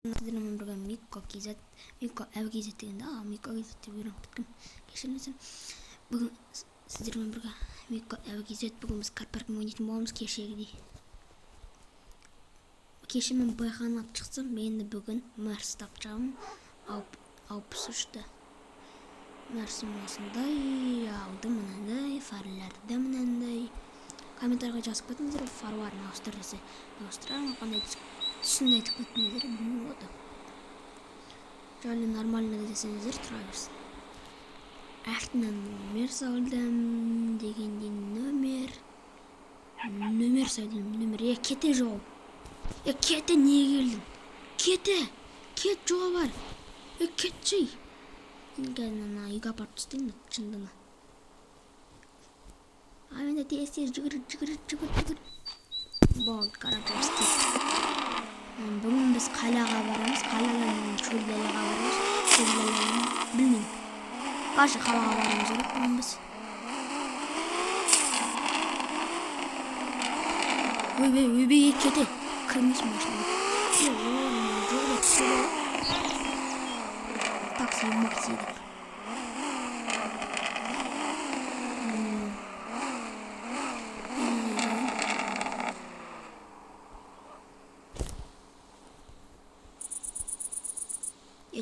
Сіздермен бірге Микко ЛГZ дегенде Микко ЛГZ деп үйреніп кеткем. Кешіріңіздер. Бүгін сіздермен бірге Микко ЛГZ бүгін біз карпаркин ойнайтын боламыз кешегідей. Кеше мен байқаны алып шықсам, енді бүгін Мерс тапчағым 63-ті. Мерсім осындай, алды мынандай, фарларды мынандай. Комментарийға жазып кетіңіздер, фар барын ауыстыр десе. Ауыстырамын, қандай түсін айтып кетіңіздер, білмейді. Жайлы нормально десеңіздер, тұра берсін. Артынан номер салдым дегенде номер салдым, номер. Кете жол. Кете не келдің? Кет жоға бар. Кетші. Үйге апарып түстейін, шындыны. Менде тез жүгір. Болды, қарап жүрістейік. Бүгін біз қалаға барамыз. Қаладан шөл далаға барамыз. Шөл далаға білмеймін. Қашы қалаға барамыз керек бүгін біз. Өйбей кете. Кірмес машина. Жоғда түседі. Такси Максидік.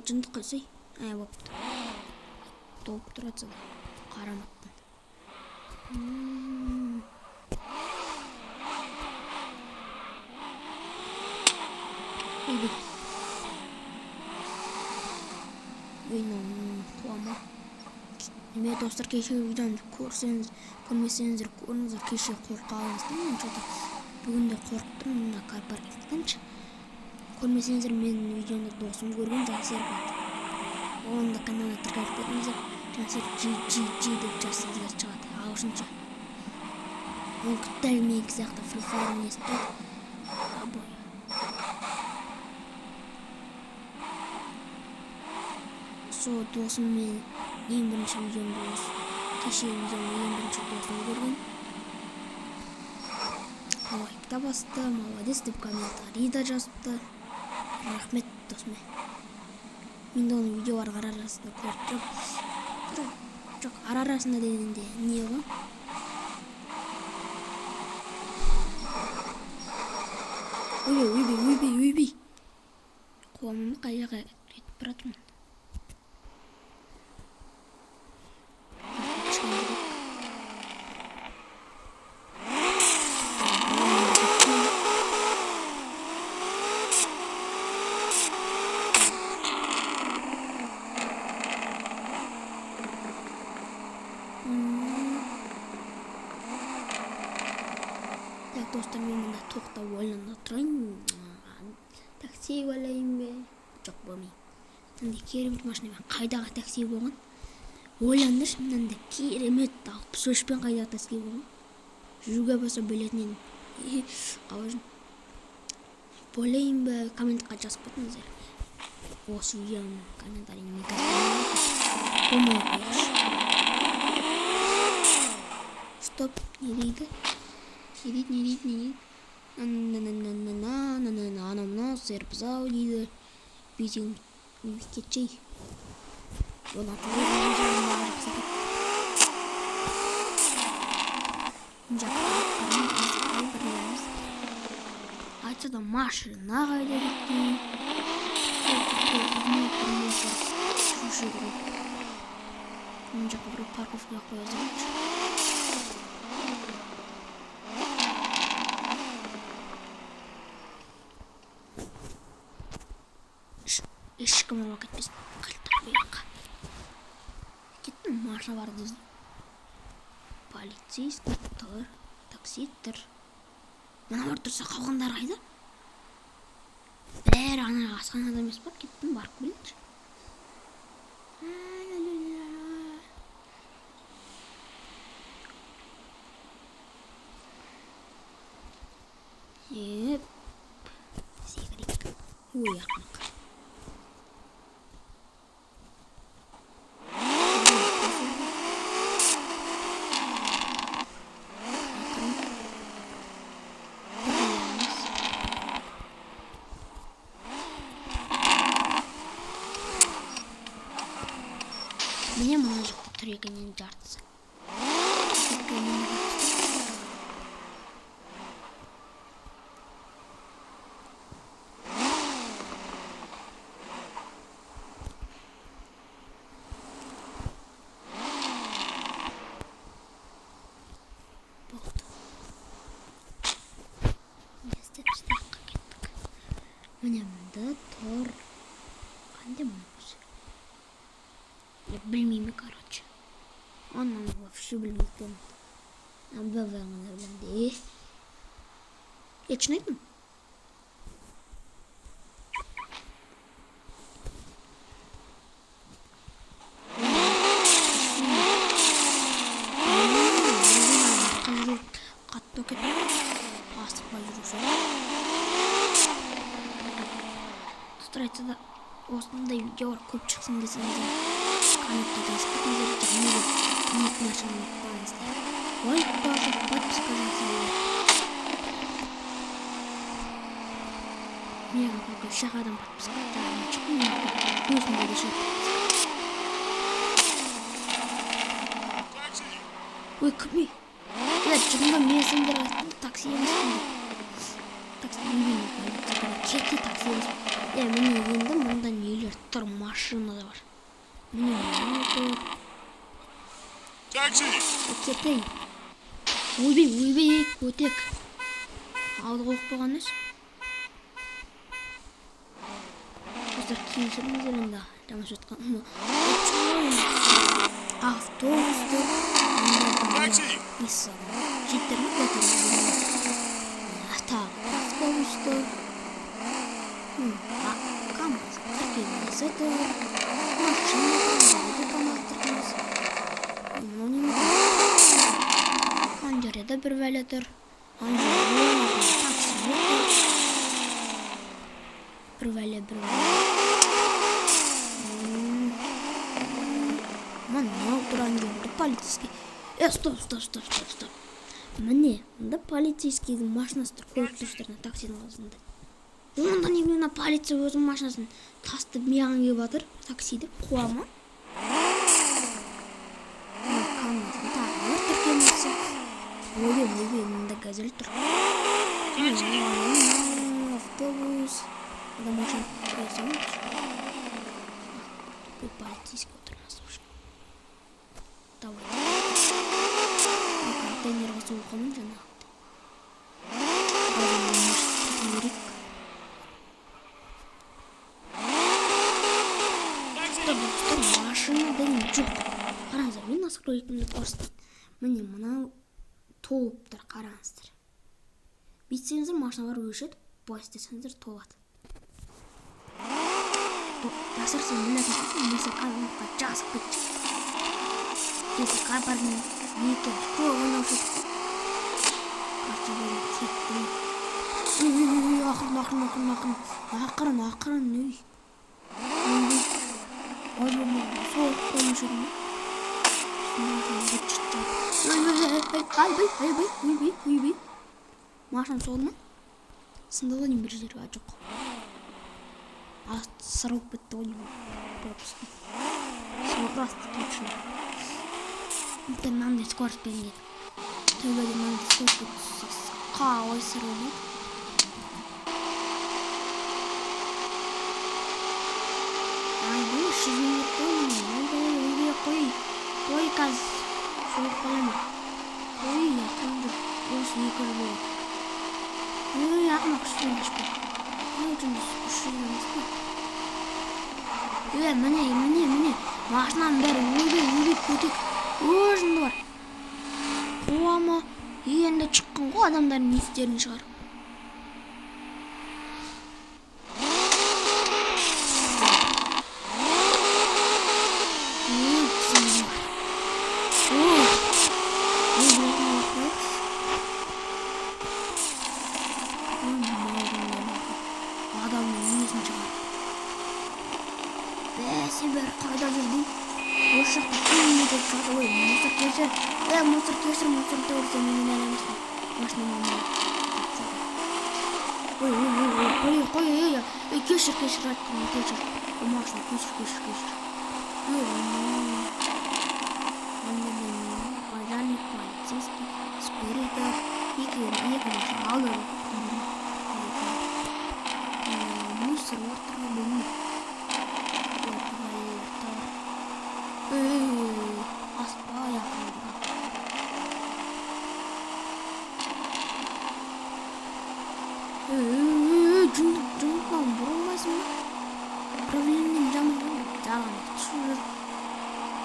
Жындық қойсай. Бопты. Толып тұратса да қараматтың. Қуама. Неме достар, кеше видеоны көрмесеңіздер көріңіздер, кеше қорқағыңызды. Бүгінде қорықтым мына карпаркингтен. Көрмесеңіздер менің видеомды досым көрген Жансер бар. Онда каналына тіркеліп кетіңіздер. Жансер GG деп жазсаңыздар шығады. Ағылшынша. Ол дәл менікі сияқты Free Fire естеді. Абой. Сол досым мен ең бірінші видеомды осы. Кеше видеомды ең бірінші досым көрген. Лайкта басты, молодец деп комментарий да жазыпты. Рахмет досыме. Мен де оның видеолары ара-арасында көріп жоқ, ара-арасында дегенде не ғой? Өйбей. Қуамын қай жаққа кетіп баратырмын. Достар, мен мұнда тоқтап ойланып отырайын. Такси ойлайын бе? Жоқ, болмай. Мынандай керемет машинамен қайдағы такси болған? Ойландыршы, мынандай керемет 63-пен қайдағы такси болған? Жүруге баса білетінен қалажын. Болайын бе? Комментқа жазып кетіңіздер. Осы видеоның комментарийін болмай қойшы. Стоп, не дейді? Не дейді? Анамна серпзал дейді. Бейтін кетшей. Айтса да машина қайда кеткен. Жаққа бір парковка қойызды. Ешкім оға кетпесін. Қайтып қойаққа. Кеттім, машина бар дезді. Полицейский тұр, такси тұр. Мына тұрса қалғандар қайда? Бәрі анаға асқан адам емес бар. Кеттім, барып келінші. Секірек. Ой, ақмақ. Міне мына жақта тұр екеннен жартысы. Міне мында тұр. Қандай мұны өзі? Я білмеймін, короче. Оны вообще білмеймін. Бәвәңіне білімде. Ечін айтмын? Қатты өкет. Астықпай жүруші. Айтса да осындай видеолар көп шықсын десеңіздер комментте жазып кетіңіздер, және ниет нәрсені ұмытпаңыздар. Лайк басып, подписка жасаңыздар. Мега көп шағадан подписка жасаңыздар. Чықпын, өзімде де шық. Ой, кірмей. Жығында мен сендер айттым, такси емеспін деп. Такси емеспін. Кетті такси емеспін. Міне енді мұнда нелер тұр, машина да бар. Міне тұр. Кетей. Ойбей, көтек. Алды қойып болған өз. Қыздар кейін жүріңіздер енді. Жамаш өтқан. Автобустар. Жеттер ме көтер? Автобустар. КамАЗ тіркемесі тұр. Машина тұр. КамАЗ тіркемесі. Ан жерде бір бәле тұр. Ан жерде такси тұр. Бір бәле. Мына тұран жерде полицейский. Стоп. Міне, мұнда полицейскийдің машинасы тұр. Қойып тұрсыздар таксидің алдында. Онда немена полиция өзінің машинасын тастып мияған кеп жатыр, таксиді қуама. КамАЗдың тағы бір тіркемесі. Ойбей, мұнда газель тұр. Автобус. Мұнда машина қойсаңыз. Бұл полицейский отырмасы үшін. Давай. Контейнерға соғылғанын жаңағыды. Машина деген жоқ. Қараңыздар, мен настройкамды көрсетейін. Міне мынау толып қараңыздар. Бүйтсеңіздер машина бар өшеді, былай істесеңіздер толады. Жасырсам білетін несі қазаныққа жазып кетші. Несі қабардың екен көңін өшеді. Ақырын. Соғып қойын жүрін. Ойбей. Машина соғын ма? Сындалы не бір жерге жоқ. Сырылып бітті ғой пропустың. Расты точно. Мүмкін маңдай скорость бен деді. Төбеде маңдай скорость бен түсесіз. Қалай сырылып. Ай, шызмен өтті. Қой қаз. Шоғып қалайма. Қой, қойды. Осы екір болады. Ақымақ үштен ашпай. Үштен ашпай. Міне. Машинаның бәрі өйбей көтек. Өзінде бар. Қуама. Енді шыққан ғой адамдардың естерін шығар. Сен бәрі қайда жүрдің? Осы жақта көңілі деп жатыр. Ой, мусор кешір, төгірсе менен әлемесін. Машинамын. Ой, кешір, айттым, кешір. Машина, кешір. Пожарник, полицейский, скорый, екі алып мусор ортаға бөлініп аспа жақында жұмыстан бұрылмайсың ба? Управлениенің жағынан түсір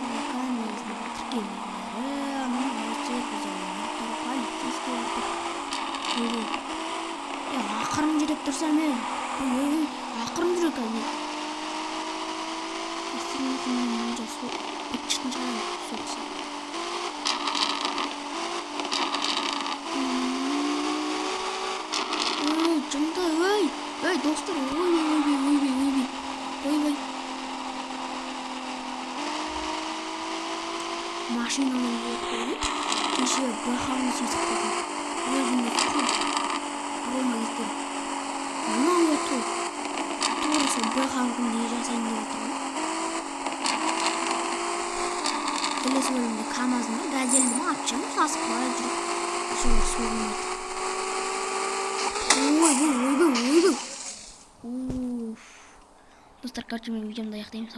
механизмі тіркемелері полицейский ақырын жүріп тұрса мен ақырын жүрек әлі жымда ой достар ойбай машинаның кеше байқауын сөйтіп қойдым өзімді бұрылмай мынау тура сол байқауын жасайын деп отырмын келесі бөлімде камазды газельді атшым сасып қалай жүріп соғылмайды ойбай достар короче мен видеомды аяқтаймын.